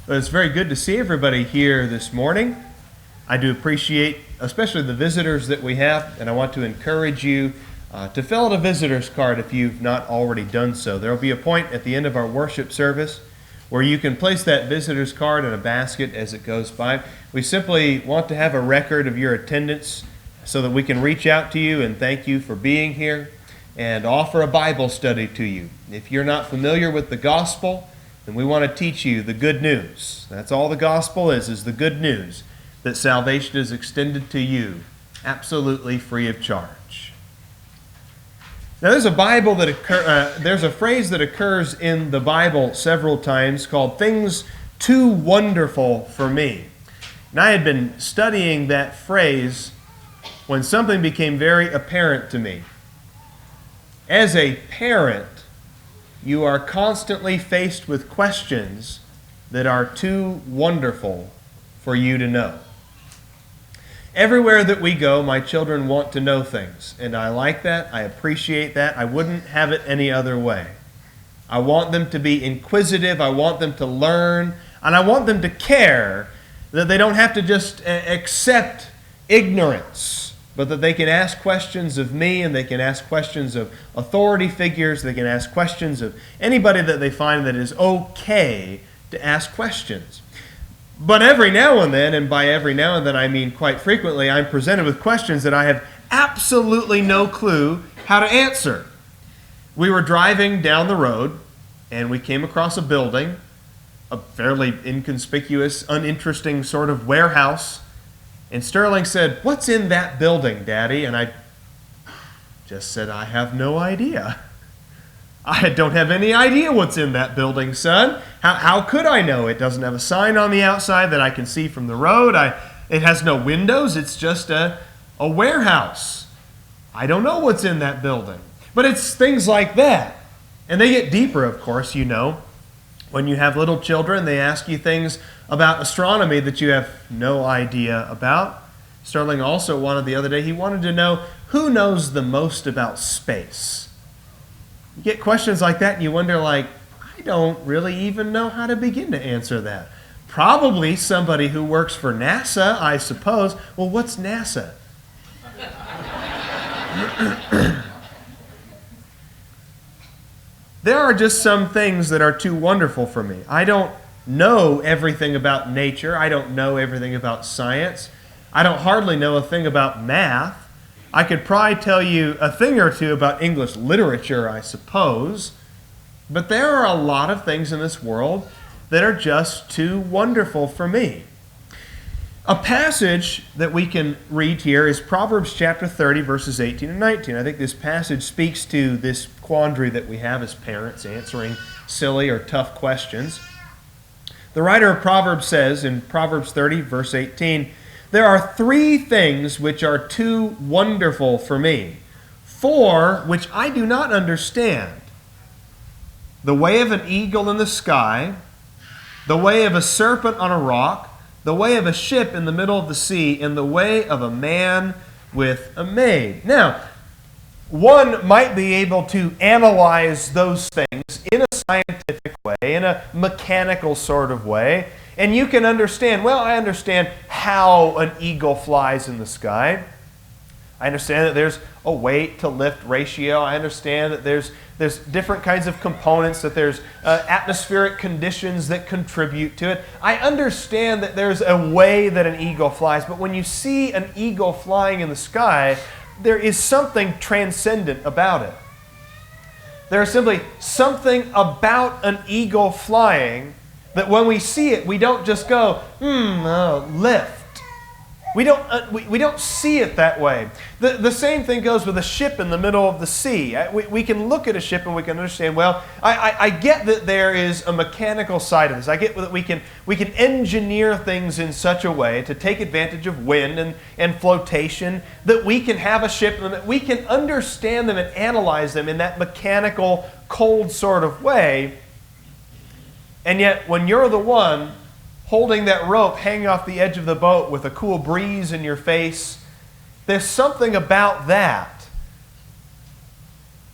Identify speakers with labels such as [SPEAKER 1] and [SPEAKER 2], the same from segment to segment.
[SPEAKER 1] But it's very good to see everybody here this morning. I do appreciate especially the visitors that we have, and I want to encourage you to fill out a visitor's card if you've not already done so. There will be a point at the end of our worship service where you can place that visitor's card in a basket as it goes by. We simply want to have a record of your attendance so that we can reach out to you and thank you for being here and offer a Bible study to you. If you're not familiar with the gospel, then we want to teach you the good news. That's all the gospel is the good news, that salvation is extended to you absolutely free of charge. Now there's a phrase that occurs in the Bible several times called "things too wonderful for me." And I had been studying that phrase when something became very apparent to me. As a parent, you are constantly faced with questions that are too wonderful for you to know. Everywhere that we go, my children want to know things, and I like that. I appreciate that. I wouldn't have it any other way. I want them to be inquisitive. I want them to learn, and I want them to care that they don't have to just accept ignorance, but that they can ask questions of me, and they can ask questions of authority figures. They can ask questions of anybody that they find that is okay to ask questions. But every now and then, and by every now and then I mean quite frequently, I'm presented with questions that I have absolutely no clue how to answer. We were driving down the road, and we came across a building, a fairly inconspicuous, uninteresting sort of warehouse. And Sterling said, "What's in that building, Daddy?" And I just said, "I have no idea. I don't have any idea what's in that building, son. How could I know? It doesn't have a sign on the outside that I can see from the road. It has no windows. It's just a warehouse. I don't know what's in that building." But it's things like that. And they get deeper, of course, you know. When you have little children, they ask you things about astronomy that you have no idea about. Sterling also wanted the other day, he wanted to know who knows the most about space. You get questions like that and you wonder, I don't really even know how to begin to answer that. Probably somebody who works for NASA, I suppose. Well, what's NASA? There are just some things that are too wonderful for me. I don't know everything about nature. I don't know everything about science. I don't hardly know a thing about math. I could probably tell you a thing or two about English literature, I suppose. But there are a lot of things in this world that are just too wonderful for me. A passage that we can read here is Proverbs chapter 30, verses 18 and 19. I think this passage speaks to this quandary that we have as parents answering silly or tough questions. The writer of Proverbs says in Proverbs 30, verse 18, "There are 3 things which are too wonderful for me, 4 which I do not understand. The way of an eagle in the sky, the way of a serpent on a rock, the way of a ship in the middle of the sea, and the way of a man with a maid." Now, one might be able to analyze those things in a scientific way, in a mechanical sort of way, and you can understand, well, I understand how an eagle flies in the sky. I understand that there's a weight to lift ratio. I understand that there's different kinds of components, that there's atmospheric conditions that contribute to it. I understand that there's a way that an eagle flies, but when you see an eagle flying in the sky, there is something transcendent about it. There is simply something about an eagle flying that when we see it, we don't just go, lift. We don't see it that way. The same thing goes with a ship in the middle of the sea. We can look at a ship and we can understand, well, I get that there is a mechanical side of this. I get that we can engineer things in such a way to take advantage of wind and flotation that we can have a ship and that we can understand them and analyze them in that mechanical, cold sort of way. And yet, when you're the one holding that rope hanging off the edge of the boat with a cool breeze in your face, there's something about that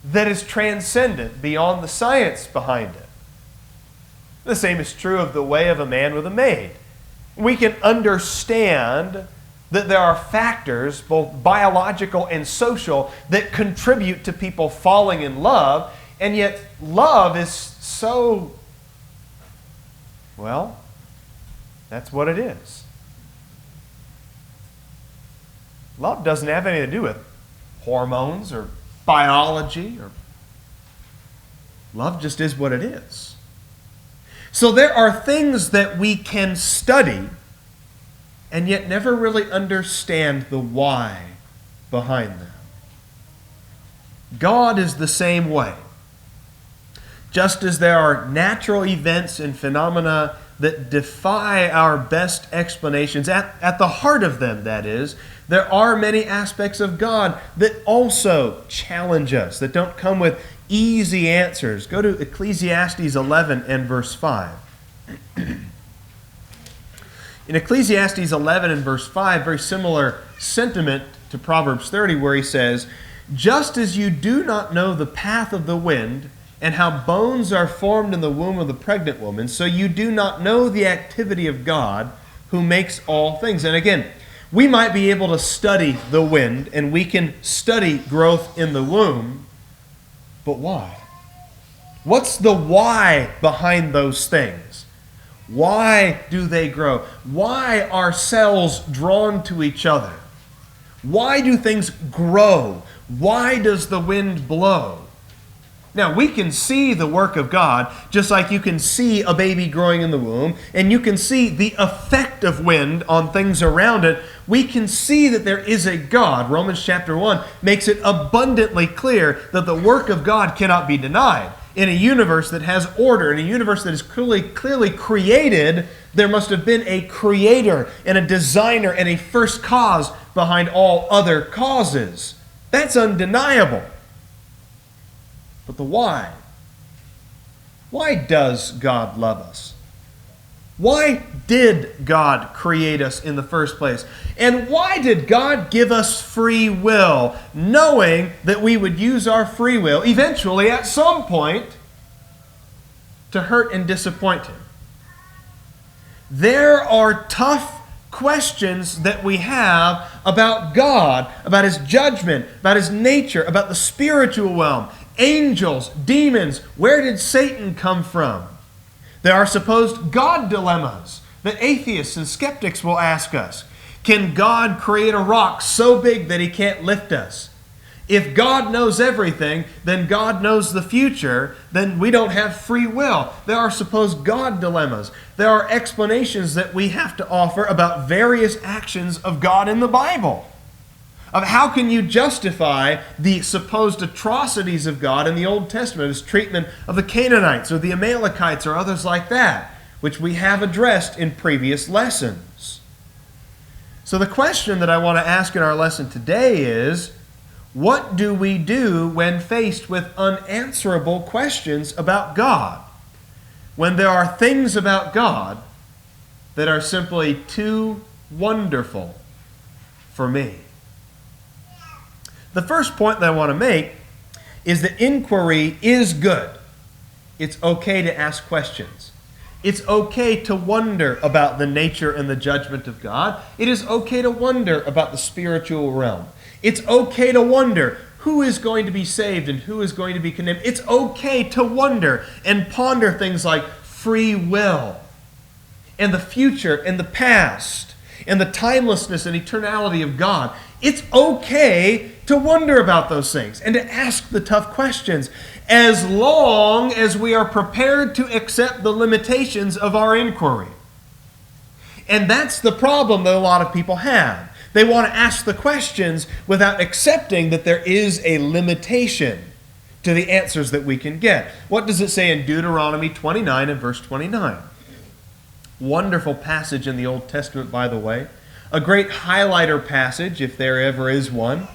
[SPEAKER 1] that is transcendent beyond the science behind it. The same is true of the way of a man with a maid. We can understand that there are factors, both biological and social, that contribute to people falling in love, and yet love is so, well, that's what it is. Love doesn't have anything to do with hormones or biology. Love just is what it is. So there are things that we can study and yet never really understand the why behind them. God is the same way. Just as there are natural events and phenomena that defy our best explanations, at the heart of them, that is, there are many aspects of God that also challenge us, that don't come with easy answers. Go to Ecclesiastes 11 and verse 5. In Ecclesiastes 11 and verse 5, very similar sentiment to Proverbs 30, where he says, "Just as you do not know the path of the wind, and how bones are formed in the womb of the pregnant woman, so you do not know the activity of God, who makes all things." And again, we might be able to study the wind, and we can study growth in the womb, but why? What's the why behind those things? Why do they grow? Why are cells drawn to each other? Why do things grow? Why does the wind blow? Now, we can see the work of God, just like you can see a baby growing in the womb, and you can see the effect of wind on things around it. We can see that there is a God. Romans chapter 1 makes it abundantly clear that the work of God cannot be denied. In a universe that has order, in a universe that is clearly created, there must have been a creator and a designer and a first cause behind all other causes. That's undeniable. But the why? Why does God love us? Why did God create us in the first place? And why did God give us free will, knowing that we would use our free will eventually at some point to hurt and disappoint Him? There are tough questions that we have about God, about His judgment, about His nature, about the spiritual realm. Angels, demons, where did Satan come from? There are supposed God dilemmas that atheists and skeptics will ask us. Can God create a rock so big that He can't lift us? If God knows everything, then God knows the future, then we don't have free will. There are supposed God dilemmas. There are explanations that we have to offer about various actions of God in the Bible. Of how can you justify the supposed atrocities of God in the Old Testament, His treatment of the Canaanites or the Amalekites or others like that, which we have addressed in previous lessons. So the question that I want to ask in our lesson today is, what do we do when faced with unanswerable questions about God? When there are things about God that are simply too wonderful for me? The first point that I want to make is that inquiry is good. It's okay to ask questions. It's okay to wonder about the nature and the judgment of God. It is okay to wonder about the spiritual realm. It's okay to wonder who is going to be saved and who is going to be condemned. It's okay to wonder and ponder things like free will and the future and the past and the timelessness and eternality of God. It's okay to wonder about those things and to ask the tough questions, as long as we are prepared to accept the limitations of our inquiry. And that's the problem that a lot of people have. They want to ask the questions without accepting that there is a limitation to the answers that we can get. What does it say in Deuteronomy 29 and verse 29? Wonderful passage in the Old Testament, by the way. A great highlighter passage, if there ever is one.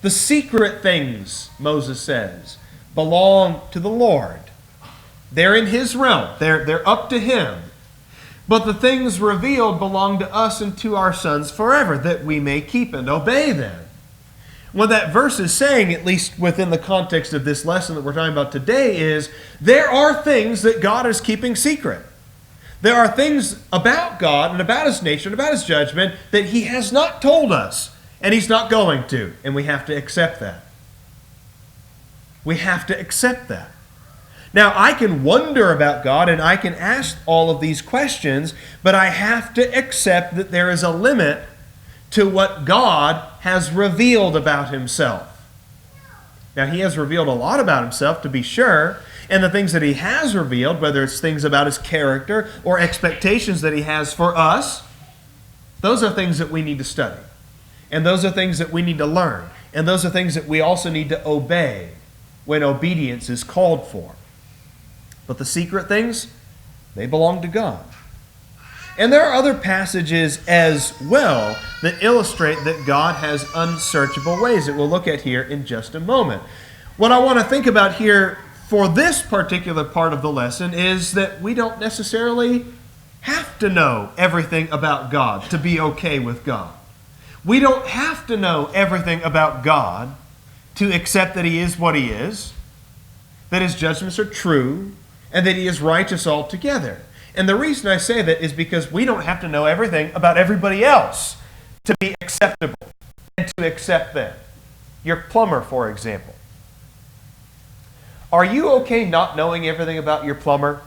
[SPEAKER 1] The secret things, Moses says, belong to the Lord. They're in His realm. They're up to Him. But the things revealed belong to us and to our sons forever, that we may keep and obey them. What that verse is saying, at least within the context of this lesson that we're talking about today, is there are things that God is keeping secret. There are things about God and about His nature and about His judgment that He has not told us, and He's not going to, and we have to accept that. We have to accept that. Now, I can wonder about God and I can ask all of these questions, but I have to accept that there is a limit to what God has revealed about Himself. Now, He has revealed a lot about Himself, to be sure, and the things that He has revealed, whether it's things about His character or expectations that He has for us, those are things that we need to study. And those are things that we need to learn. And those are things that we also need to obey when obedience is called for. But the secret things, they belong to God. And there are other passages as well that illustrate that God has unsearchable ways that we'll look at here in just a moment. What I want to think about here for this particular part of the lesson is that we don't necessarily have to know everything about God to be okay with God. We don't have to know everything about God to accept that He is what He is, that His judgments are true, and that He is righteous altogether. And the reason I say that is because we don't have to know everything about everybody else to be acceptable and to accept them. Your plumber, for example. Are you okay not knowing everything about your plumber?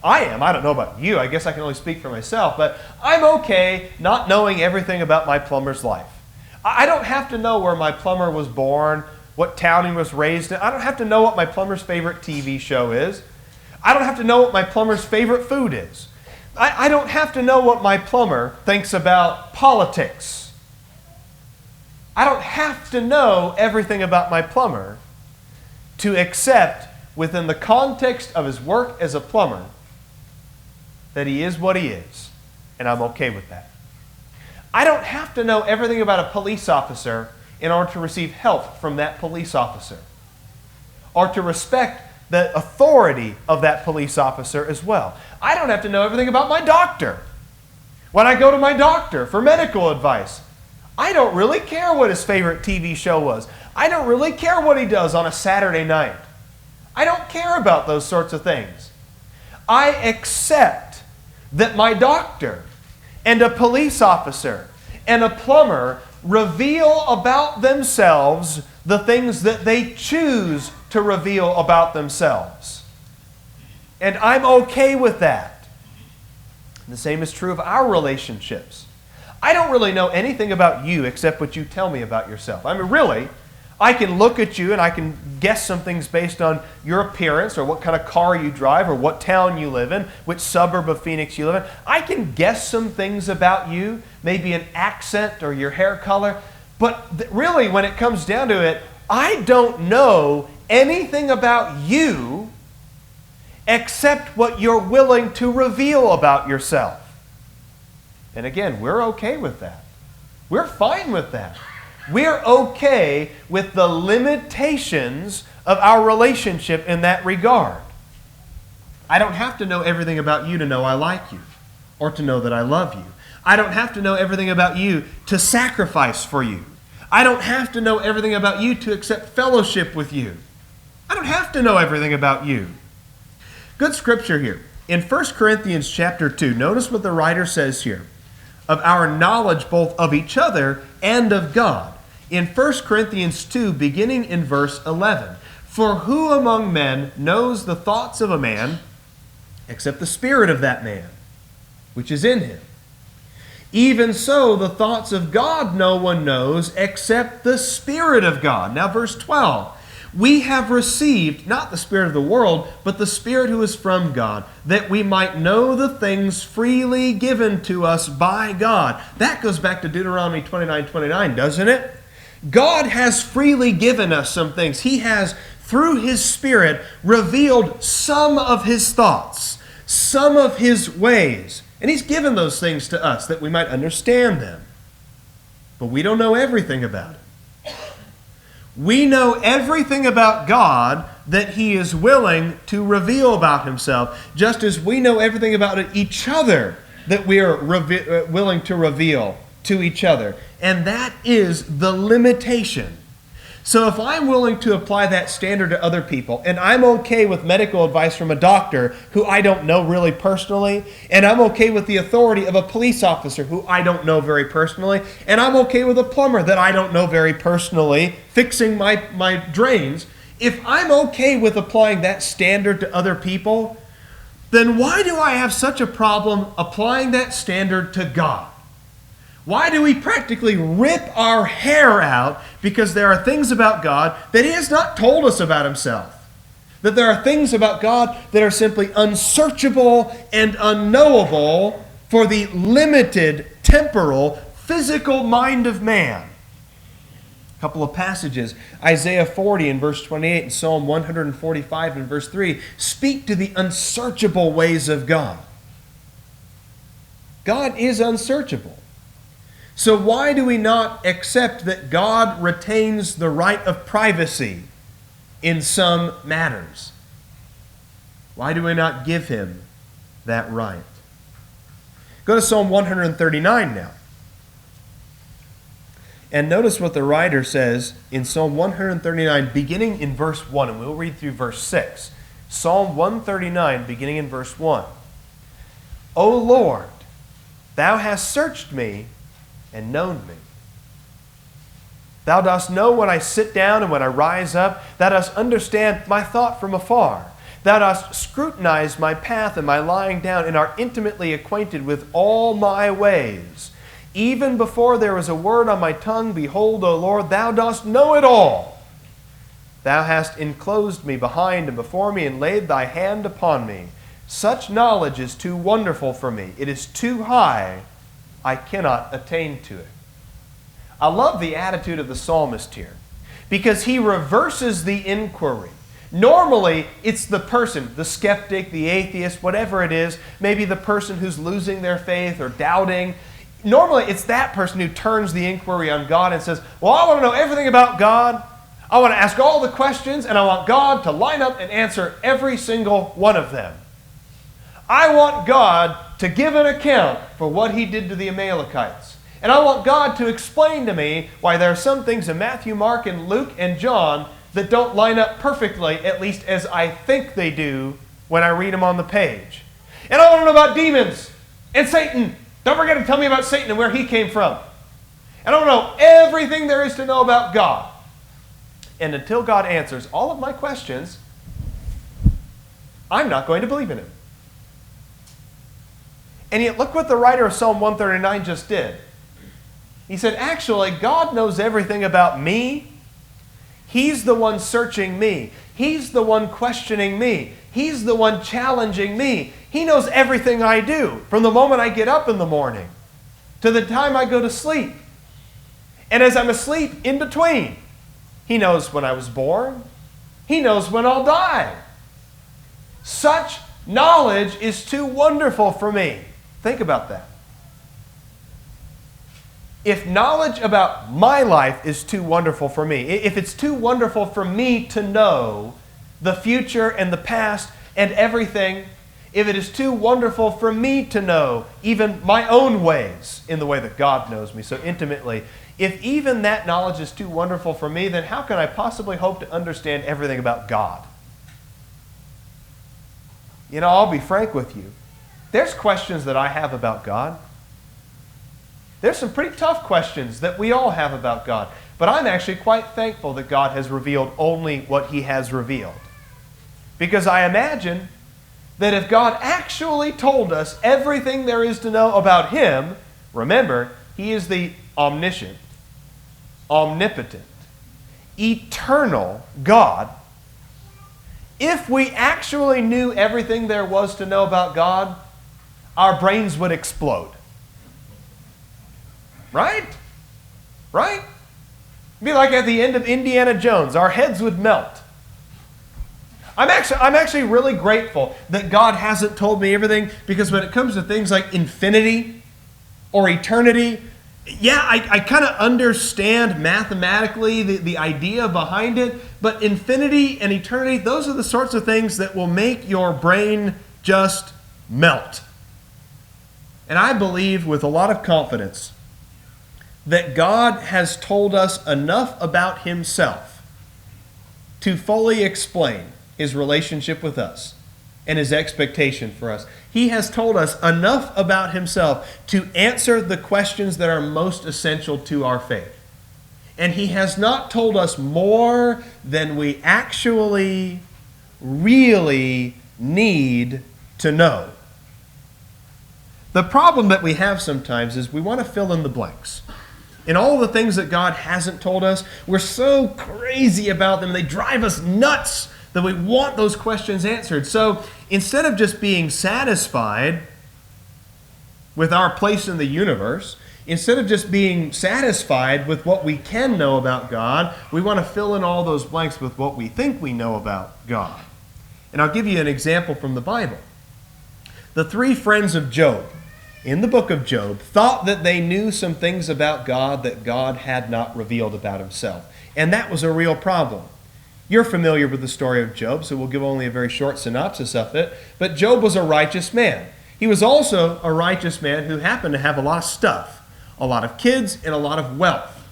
[SPEAKER 1] I am. I don't know about you. I guess I can only speak for myself. But I'm okay not knowing everything about my plumber's life. I don't have to know where my plumber was born, what town he was raised in. I don't have to know what my plumber's favorite TV show is. I don't have to know what my plumber's favorite food is. I don't have to know what my plumber thinks about politics. I don't have to know everything about my plumber to accept, within the context of his work as a plumber, that he is what he is, and I'm okay with that. I don't have to know everything about a police officer in order to receive help from that police officer, or to respect the authority of that police officer as well. I don't have to know everything about my doctor. When I go to my doctor for medical advice, I don't really care what his favorite TV show was. I don't really care what he does on a Saturday night. I don't care about those sorts of things. I accept that my doctor and a police officer and a plumber reveal about themselves the things that they choose to reveal about themselves. And I'm okay with that. The same is true of our relationships. I don't really know anything about you except what you tell me about yourself. I mean, really, I can look at you and I can guess some things based on your appearance or what kind of car you drive or what town you live in, which suburb of Phoenix you live in. I can guess some things about you, maybe an accent or your hair color. But really, when it comes down to it, I don't know anything about you except what you're willing to reveal about yourself. And again, we're okay with that. We're fine with that. We're okay with the limitations of our relationship in that regard. I don't have to know everything about you to know I like you or to know that I love you. I don't have to know everything about you to sacrifice for you. I don't have to know everything about you to accept fellowship with you. I don't have to know everything about you. Good scripture here. In 1 Corinthians chapter 2, notice what the writer says here of our knowledge both of each other and of God. In 1 Corinthians 2, beginning in verse 11, "For who among men knows the thoughts of a man except the spirit of that man, which is in him? Even so, the thoughts of God no one knows except the Spirit of God." Now verse 12, "We have received not the spirit of the world, but the Spirit who is from God, that we might know the things freely given to us by God." That goes back to Deuteronomy 29:29, doesn't it? God has freely given us some things. He has, through His Spirit, revealed some of His thoughts, some of His ways. And He's given those things to us that we might understand them. But we don't know everything about it. We know everything about God that He is willing to reveal about Himself, just as we know everything about each other that we are willing to reveal to each other. And that is the limitation. So if I'm willing to apply that standard to other people, and I'm okay with medical advice from a doctor who I don't know really personally, and I'm okay with the authority of a police officer who I don't know very personally, and I'm okay with a plumber that I don't know very personally fixing my drains, if I'm okay with applying that standard to other people, then why do I have such a problem applying that standard to God? Why do we practically rip our hair out because there are things about God that He has not told us about Himself? That there are things about God that are simply unsearchable and unknowable for the limited, temporal, physical mind of man. A couple of passages, Isaiah 40 in verse 28 and Psalm 145 in verse 3, speak to the unsearchable ways of God. God is unsearchable. So why do we not accept that God retains the right of privacy in some matters? Why do we not give Him that right? Go to Psalm 139 now. And notice what the writer says in Psalm 139, beginning in verse 1, and we'll read through verse 6. Psalm 139, beginning in verse 1. O Lord, Thou hast searched me and known me. Thou dost know when I sit down and when I rise up. Thou dost understand my thought from afar. Thou dost scrutinize my path and my lying down, and art intimately acquainted with all my ways. Even before there was a word on my tongue, behold, O Lord, Thou dost know it all. Thou hast enclosed me behind and before me, and laid Thy hand upon me. Such knowledge is too wonderful for me. It is too high. I cannot attain to it. I love the attitude of the psalmist here because he reverses the inquiry. Normally, it's the person, the skeptic, the atheist, whatever it is, maybe the person who's losing their faith or doubting. Normally, it's that person who turns the inquiry on God and says, well, I want to know everything about God. I want to ask all the questions, and I want God to line up and answer every single one of them. I want God to give an account for what He did to the Amalekites. And I want God to explain to me why there are some things in Matthew, Mark, and Luke, and John that don't line up perfectly, at least as I think they do when I read them on the page. And I want to know about demons and Satan. Don't forget to tell me about Satan and where he came from. And I want to know everything there is to know about God. And until God answers all of my questions, I'm not going to believe in Him. And yet, look what the writer of Psalm 139 just did. He said, actually, God knows everything about me. He's the one searching me. He's the one questioning me. He's the one challenging me. He knows everything I do, from the moment I get up in the morning to the time I go to sleep. And as I'm asleep, in between, He knows when I was born. He knows when I'll die. Such knowledge is too wonderful for me. Think about that. If knowledge about my life is too wonderful for me, if it's too wonderful for me to know the future and the past and everything, if it is too wonderful for me to know even my own ways in the way that God knows me so intimately, if even that knowledge is too wonderful for me, then how can I possibly hope to understand everything about God? You know, I'll be frank with you. There's questions that I have about God. There's some pretty tough questions that we all have about God. But I'm actually quite thankful that God has revealed only what He has revealed. Because I imagine that if God actually told us everything there is to know about Him, remember, He is the omniscient, omnipotent, eternal God. If we actually knew everything there was to know about God, our brains would explode. Right? Right? It'd be like at the end of Indiana Jones. Our heads would melt. I'm actually really grateful that God hasn't told me everything, because when it comes to things like infinity or eternity, yeah, I kind of understand mathematically the idea behind it, but infinity and eternity, those are the sorts of things that will make your brain just melt. And I believe with a lot of confidence that God has told us enough about himself to fully explain his relationship with us and his expectation for us. He has told us enough about himself to answer the questions that are most essential to our faith. And he has not told us more than we actually, really need to know. The problem that we have sometimes is we want to fill in the blanks. In all the things that God hasn't told us, we're so crazy about them. They drive us nuts that we want those questions answered. So instead of just being satisfied with our place in the universe, instead of just being satisfied with what we can know about God, we want to fill in all those blanks with what we think we know about God. And I'll give you an example from the Bible. The three friends of Job in the book of Job thought that they knew some things about God that God had not revealed about himself. And that was a real problem. You're familiar with the story of Job, so we'll give only a very short synopsis of it. But Job was a righteous man. He was also a righteous man who happened to have a lot of stuff, a lot of kids, and a lot of wealth.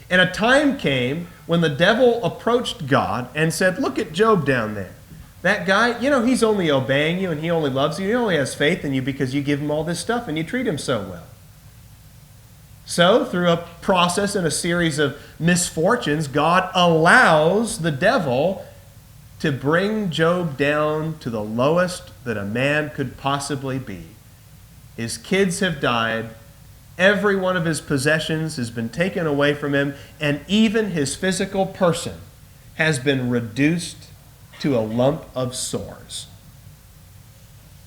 [SPEAKER 1] And a time came when the devil approached God and said, "Look at Job down there. That guy, he's only obeying you and he only loves you. He only has faith in you because you give him all this stuff and you treat him so well." So, through a process and a series of misfortunes, God allows the devil to bring Job down to the lowest that a man could possibly be. His kids have died. Every one of his possessions has been taken away from him. And even his physical person has been reduced to a lump of sores.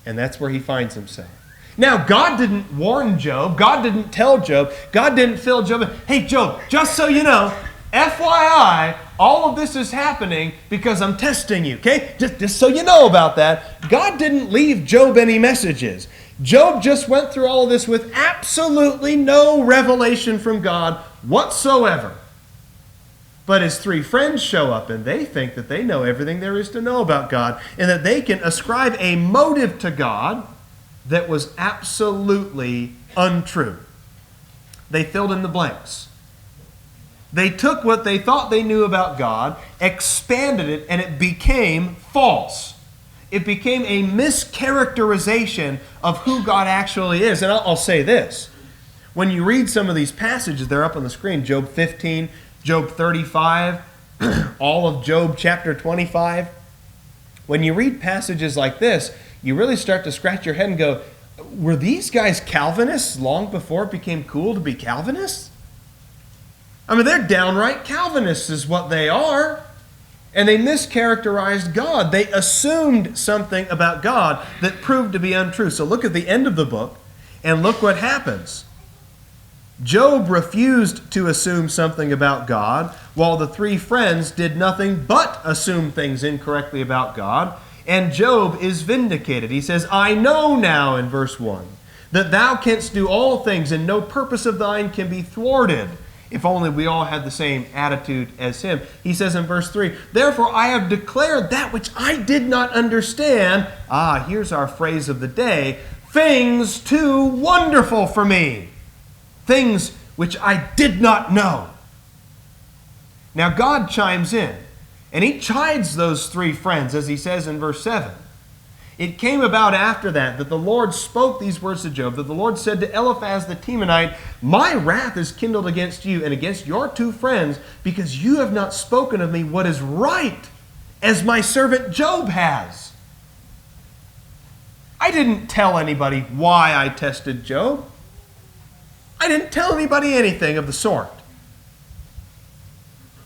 [SPEAKER 1] And that's where he finds himself. Now, God didn't warn Job. God didn't tell Job. God didn't fill Job. "Hey, Job, just so you know, FYI, all of this is happening because I'm testing you, okay? Just so you know about that." God didn't leave Job any messages. Job just went through all of this with absolutely no revelation from God whatsoever. But his three friends show up and they think that they know everything there is to know about God and that they can ascribe a motive to God that was absolutely untrue. They filled in the blanks. They took what they thought they knew about God, expanded it, and it became false. It became a mischaracterization of who God actually is. And I'll say this. When you read some of these passages, they're up on the screen, Job 15, Job 35, all of Job chapter 25. When you read passages like this, you really start to scratch your head and go, were these guys Calvinists long before it became cool to be Calvinists? I mean, they're downright Calvinists is what they are. And they mischaracterized God. They assumed something about God that proved to be untrue. So look at the end of the book and look what happens. Job refused to assume something about God, while the three friends did nothing but assume things incorrectly about God. And Job is vindicated. He says, "I know now," in verse 1, "that thou canst do all things, and no purpose of thine can be thwarted." If only we all had the same attitude as him. He says in verse 3, "Therefore I have declared that which I did not understand." Here's our phrase of the day. "Things too wonderful for me." Things which I did not know. Now God chimes in, and he chides those three friends, as he says in verse 7. It came about after that the Lord spoke these words to Job, that the Lord said to Eliphaz the Temanite, "My wrath is kindled against you and against your two friends, because you have not spoken of me what is right, as my servant Job has." I didn't tell anybody why I tested Job. I didn't tell anybody anything of the sort.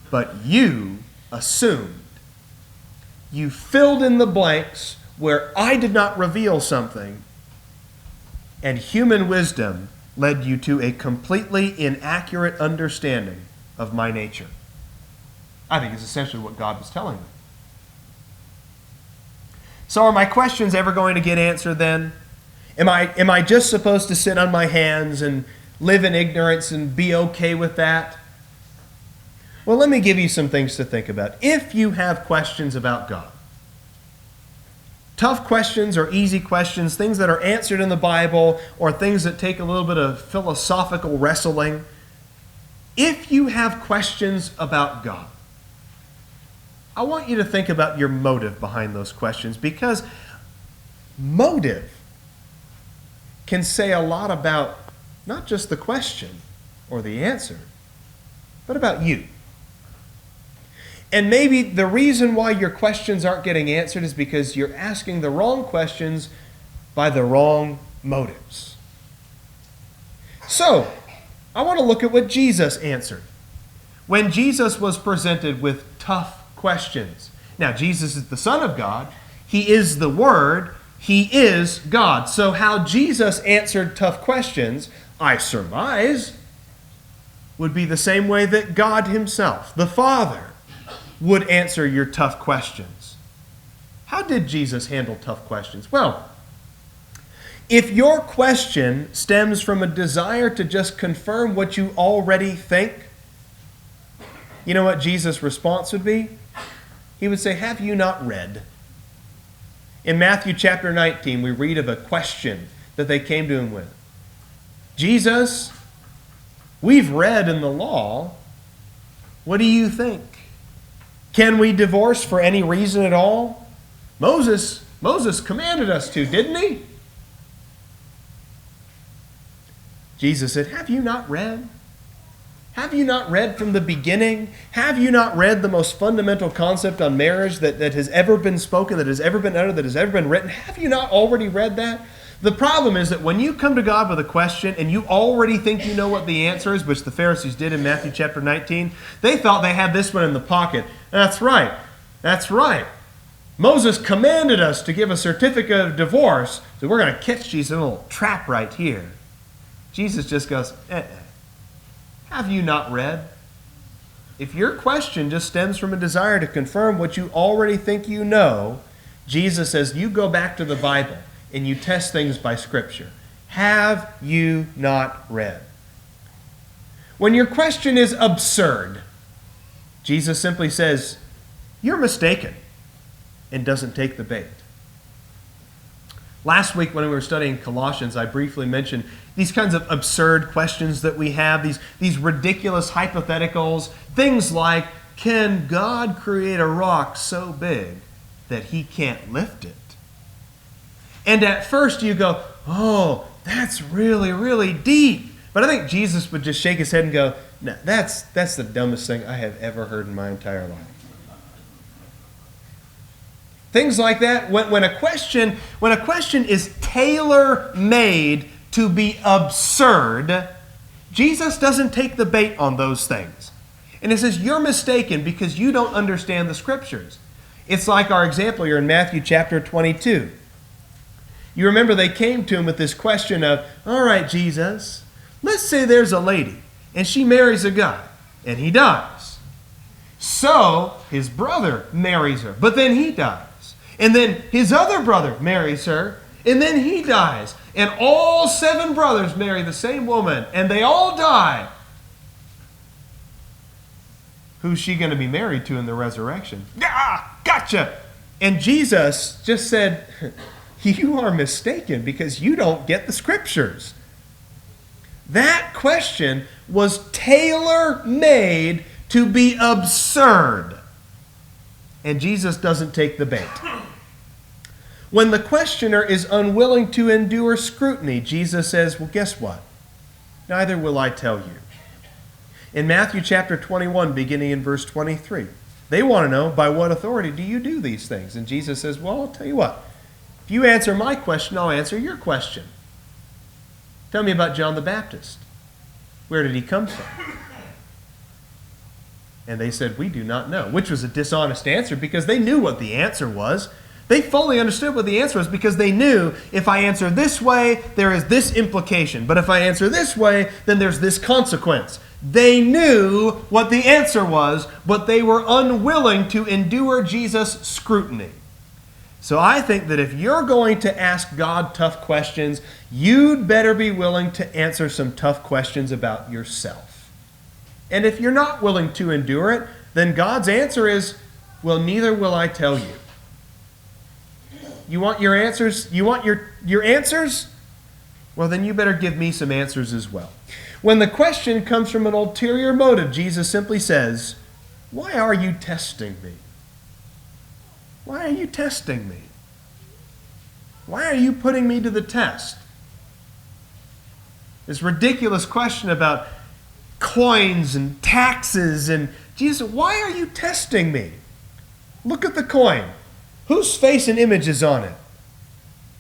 [SPEAKER 1] But you assumed. You filled in the blanks where I did not reveal something, and human wisdom led you to a completely inaccurate understanding of my nature. I think it's essentially what God was telling me. So are my questions ever going to get answered then? Am I just supposed to sit on my hands and live in ignorance and be okay with that? Well, let me give you some things to think about. If you have questions about God, tough questions or easy questions, things that are answered in the Bible or things that take a little bit of philosophical wrestling, If you have questions about God, I want you to think about your motive behind those questions, because motive can say a lot about not just the question or the answer, but about you. And maybe the reason why your questions aren't getting answered is because you're asking the wrong questions by the wrong motives. So, I want to look at what Jesus answered when Jesus was presented with tough questions. Now, Jesus is the Son of God. He is the Word. He is God. So how Jesus answered tough questions, I surmise, would be the same way that God Himself, the Father, would answer your tough questions. How did Jesus handle tough questions? Well, if your question stems from a desire to just confirm what you already think, you know what Jesus' response would be? He would say, have you not read? In Matthew chapter 19, we read of a question that they came to Him with. Jesus, we've read in the law. What do you think? Can we divorce for any reason at all? Moses commanded us to, didn't he? Jesus said, have you not read? Have you not read from the beginning? Have you not read the most fundamental concept on marriage that has ever been spoken, that has ever been uttered, that has ever been written? Have you not already read that? The problem is that when you come to God with a question and you already think you know what the answer is, which the Pharisees did in Matthew chapter 19, they thought they had this one in the pocket. That's right. That's right. Moses commanded us to give a certificate of divorce, so we're going to catch Jesus in a little trap right here. Jesus just goes, have you not read? If your question just stems from a desire to confirm what you already think you know, Jesus says you go back to the Bible and you test things by Scripture. Have you not read? When your question is absurd, Jesus simply says, you're mistaken, and doesn't take the bait. Last week when we were studying Colossians, I briefly mentioned these kinds of absurd questions that we have, these ridiculous hypotheticals, things like, can God create a rock so big that He can't lift it? And at first you go, oh, that's really, really deep. But I think Jesus would just shake His head and go, no, that's the dumbest thing I have ever heard in my entire life. Things like that. When a question is tailor-made to be absurd, Jesus doesn't take the bait on those things. And He says, you're mistaken because you don't understand the Scriptures. It's like our example here in Matthew chapter 22. You remember they came to Him with this question of, all right, Jesus, let's say there's a lady and she marries a guy and he dies. So his brother marries her, but then he dies. And then his other brother marries her, and then he dies. And all 7 brothers marry the same woman, and they all die. Who's she going to be married to in the resurrection? Ah, gotcha! And Jesus just said, you are mistaken because you don't get the Scriptures. That question was tailor-made to be absurd. And Jesus doesn't take the bait. When the questioner is unwilling to endure scrutiny, Jesus says, well, guess what? Neither will I tell you. In Matthew chapter 21, beginning in verse 23, they want to know, by what authority do you do these things? And Jesus says, well, I'll tell you what. If you answer my question, I'll answer your question. Tell me about John the Baptist. Where did he come from? And they said, we do not know, which was a dishonest answer because they knew what the answer was. They fully understood what the answer was because they knew if I answer this way, there is this implication. But if I answer this way, then there's this consequence. They knew what the answer was, but they were unwilling to endure Jesus' scrutiny. So I think that if you're going to ask God tough questions, you'd better be willing to answer some tough questions about yourself. And if you're not willing to endure it, then God's answer is, well, neither will I tell you. You want your answers? You want your answers? well, then you better give me some answers as well. When the question comes from an ulterior motive, Jesus simply says, why are you testing me? Why are you testing me? Why are you putting me to the test? This ridiculous question about coins and taxes and Jesus, why are you testing me? Look at the coin. Whose face and image is on it?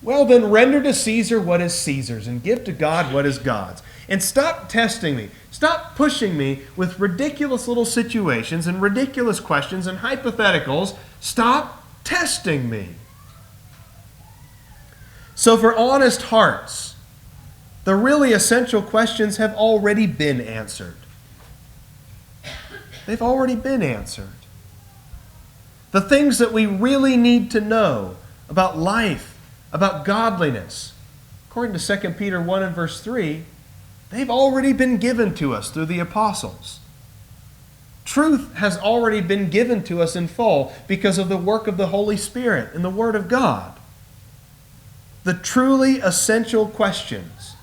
[SPEAKER 1] Well, then render to Caesar what is Caesar's and give to God what is God's. And stop testing me. Stop pushing me with ridiculous little situations and ridiculous questions and hypotheticals. Stop testing me. So for honest hearts, the really essential questions have already been answered. They've already been answered. The things that we really need to know about life, about godliness, according to 2 Peter 1 and verse 3, they've already been given to us through the apostles. Truth has already been given to us in full because of the work of the Holy Spirit and the Word of God. The truly essential questions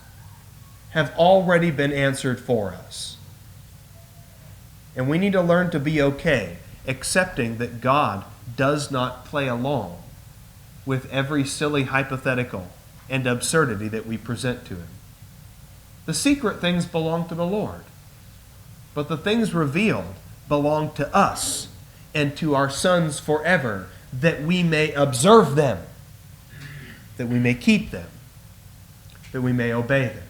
[SPEAKER 1] have already been answered for us. And we need to learn to be okay accepting that God does not play along with every silly hypothetical and absurdity that we present to Him. The secret things belong to the Lord, but the things revealed belong to us and to our sons forever, that we may observe them, that we may keep them, that we may obey them.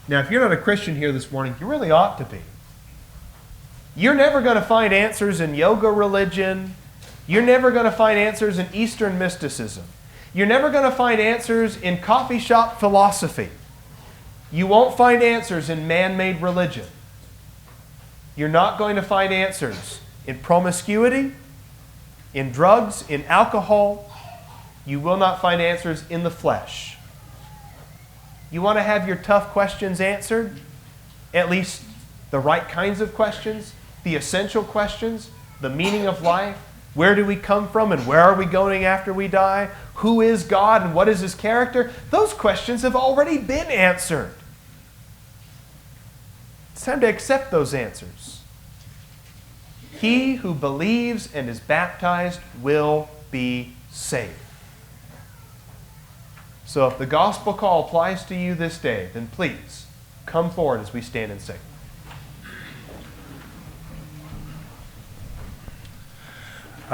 [SPEAKER 1] Now, if you're not a Christian here this morning, you really ought to be. You're never going to find answers in yoga religion. You're never going to find answers in Eastern mysticism. You're never going to find answers in coffee shop philosophy. You won't find answers in man-made religion. You're not going to find answers in promiscuity, in drugs, in alcohol. You will not find answers in the flesh. You want to have your tough questions answered? At least the right kinds of questions, the essential questions, the meaning of life. Where do we come from and where are we going after we die? Who is God and what is His character? Those questions have already been answered. It's time to accept those answers. He who believes and is baptized will be saved. So if the gospel call applies to you this day, then please come forward as we stand and sing.